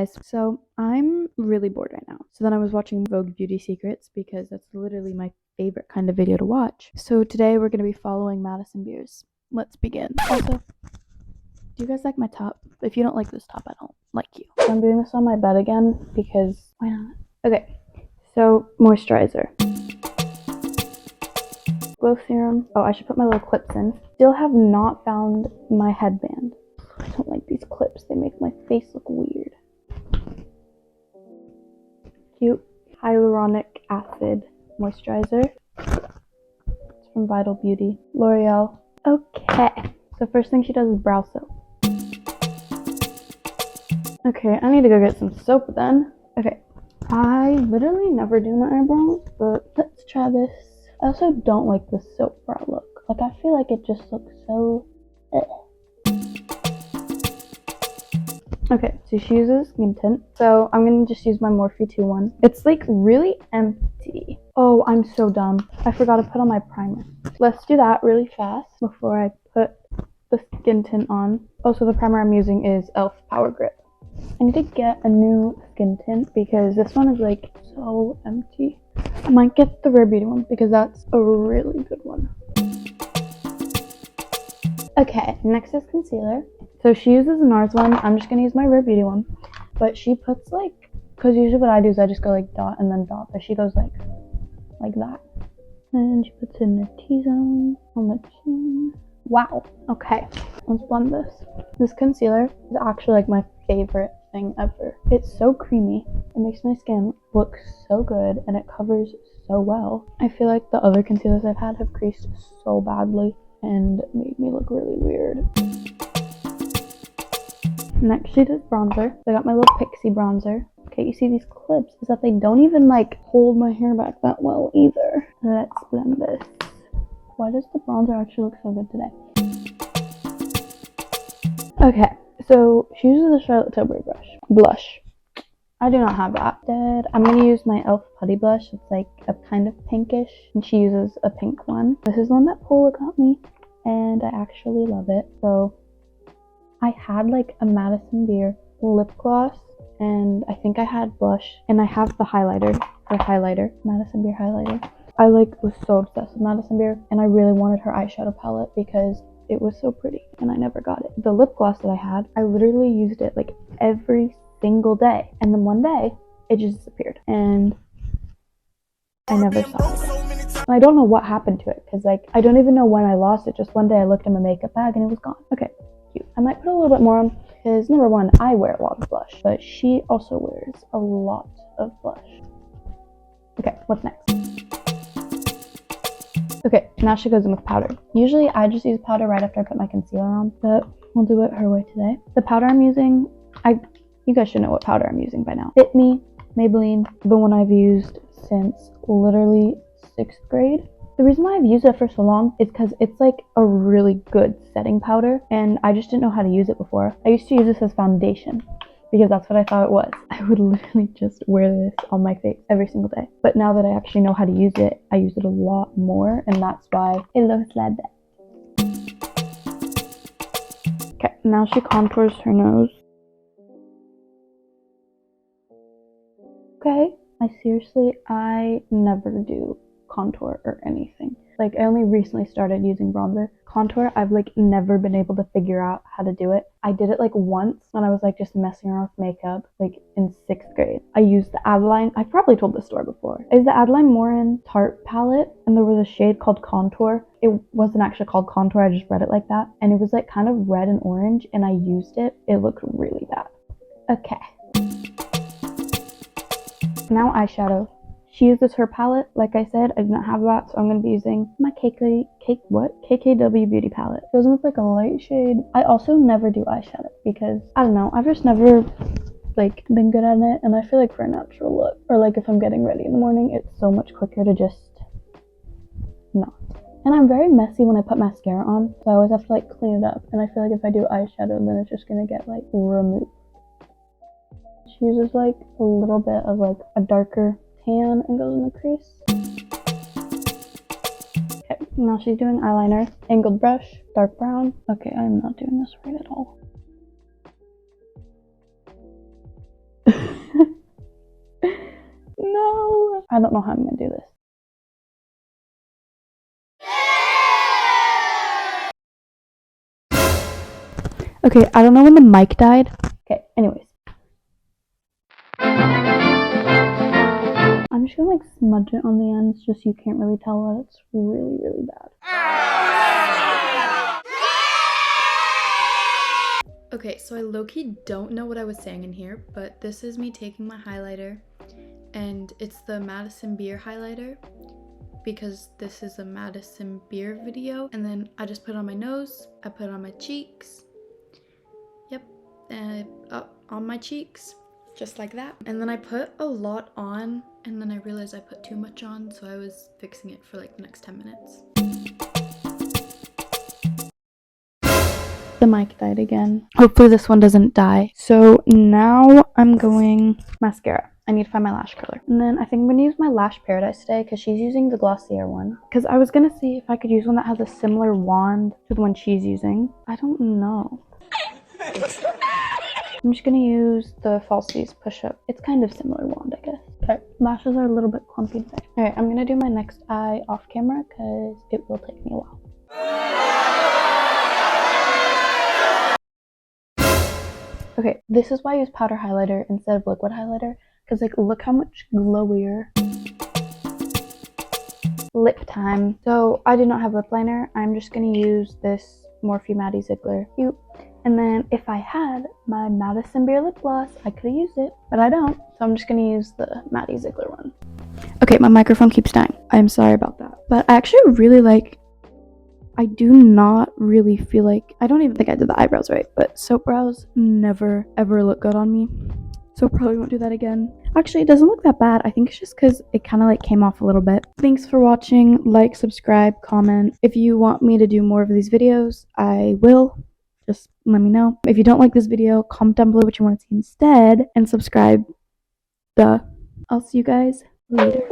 guys, so I'm really bored right now. So then I was watching Vogue Beauty Secrets because that's literally my favorite kind of video to watch. So today we're going to be following Madison Beers. Let's begin. Also, do you guys like my top? If you don't like this top, I don't like you. So I'm doing this on my bed again because why not? Okay, so moisturizer. Glow serum. Oh, I should put my little clips in. Still have not found my headband. I don't like these clips. They make my face look weird. Cute hyaluronic acid moisturizer. It's from Vital Beauty. L'Oreal. Okay. So first thing she does is brow soap. Okay, I need to go get some soap then. Okay. I literally never do my eyebrows, but let's try this. I also don't like the soap brow look. Like, I feel like it just looks so... Okay, so she uses skin tint. So I'm gonna just use my Morphe 2 one. It's like really empty. Oh, I'm so dumb. I forgot to put on my primer. Let's do that really fast before I put the skin tint on. Also, the primer I'm using is e.l.f. Power Grip. I need to get a new skin tint because this one is like so empty. I might get the Rare Beauty one because that's a really good one. Okay, next is concealer. So she uses the NARS one. I'm just gonna use my Rare Beauty one. But she puts like, because usually what I do is I just go like dot and then dot, but she goes like that. And she puts in a T-zone on the chin. Wow. Okay, let's blend this. This concealer is actually like my favorite thing ever. It's so creamy. It makes my skin look so good and it covers so well. I feel like the other concealers I've had have creased so badly and made me look really weird. Next she does bronzer. So I got my little Pixie bronzer. Okay, you see these clips is that they don't even like hold my hair back that well either. Let's blend this. Why does the bronzer actually look so good today? Okay, so she uses the Charlotte Tilbury blush. I do not have that. I'm going to use my e.l.f. Putty Blush. It's like a kind of pinkish, and she uses a pink one. This is one that Paula got me, and I actually love it. So I had like a Madison Beer lip gloss, and I think I had blush, and I have the highlighter, Madison Beer highlighter. I like was so obsessed with Madison Beer, and I really wanted her eyeshadow palette because it was so pretty, and I never got it. The lip gloss that I had, I literally used it like every single day, and then one day it just disappeared and I never saw it. And I don't know what happened to it because like I don't even know when I lost it. Just one day I looked in my makeup bag and it was gone. Okay, cute. I might put a little bit more on because number one, I wear a lot of blush, but she also wears a lot of blush. Okay, what's next? Okay, now she goes in with powder. Usually I just use powder right after I put my concealer on, but we'll do it her way today. The powder I'm using, you guys should know what powder I'm using by now. Fit Me, Maybelline, the one I've used since literally 6th grade. The reason why I've used it for so long is because it's like a really good setting powder and I just didn't know how to use it before. I used to use this as foundation because that's what I thought it was. I would literally just wear this on my face every single day. But now that I actually know how to use it, I use it a lot more and that's why it looks like that. Okay, now she contours her nose. Okay, I never do contour or anything. Like, I only recently started using bronzer. Contour, I've like never been able to figure out how to do it. I did it like once when I was like just messing around with makeup, like in 6th grade. I used the Adeline, I've probably told this story before. Is the Adeline Morin Tarte palette, and there was a shade called Contour. It wasn't actually called Contour, I just read it like that. And it was like kind of red and orange, and I used it. It looked really bad. Okay. Now eyeshadow. She uses her palette. Like I said, I do not have that, so I'm going to be using my KKW Beauty palette. It goes with like a light shade. I also never do eyeshadow because, I don't know, I've just never like been good at it, and I feel like for a natural look, or like if I'm getting ready in the morning, it's so much quicker to just not. And I'm very messy when I put mascara on, so I always have to like clean it up, and I feel like if I do eyeshadow, then it's just going to get like removed. She uses like a little bit of like a darker tan and goes in the crease. Okay, now she's doing eyeliner. Angled brush, dark brown. Okay, I'm not doing this right at all. No! I don't know how I'm gonna do this. Okay, I don't know when the mic died. Okay, anyways. I'm just gonna like smudge it on the ends just so you can't really tell that it's really, really bad. Okay, so I low-key don't know what I was saying in here, but this is me taking my highlighter, and it's the Madison Beer highlighter because this is a Madison Beer video, and then I just put it on my nose, I put it on my cheeks, yep, and up on my cheeks, just like that. And then I put a lot on, and then I realized I put too much on, so I was fixing it for like the next 10 minutes. The mic died again. Hopefully this one doesn't die. So now I'm going mascara. I need to find my lash curler. And then I think I'm gonna use my Lash Paradise today because she's using the Glossier one. Because I was gonna see if I could use one that has a similar wand to the one she's using. I don't know. I'm just gonna use the Falsies Push Up. It's kind of similar wand, I guess. Okay, lashes are a little bit clumpy today. Alright, I'm gonna do my next eye off camera because it will take me a while. Okay, this is why I use powder highlighter instead of liquid highlighter, because like look how much glowier. Lip time. So I do not have lip liner. I'm just gonna use this Morphe Maddie Ziegler. Cute. And then if I had my Madison Beer lip gloss, I could have used it, but I don't. So I'm just gonna use the Maddie Ziegler one. Okay, my microphone keeps dying. I'm sorry about that. But I actually really like, I do not really feel like, I don't even think I did the eyebrows right, but soap brows never ever look good on me. So probably won't do that again. Actually, it doesn't look that bad. I think it's just because it kind of like came off a little bit. Thanks for watching. Like, subscribe, comment. If you want me to do more of these videos, I will. Just let me know. If you don't like this video, comment down below what you want to see instead and subscribe. I'll see you guys later.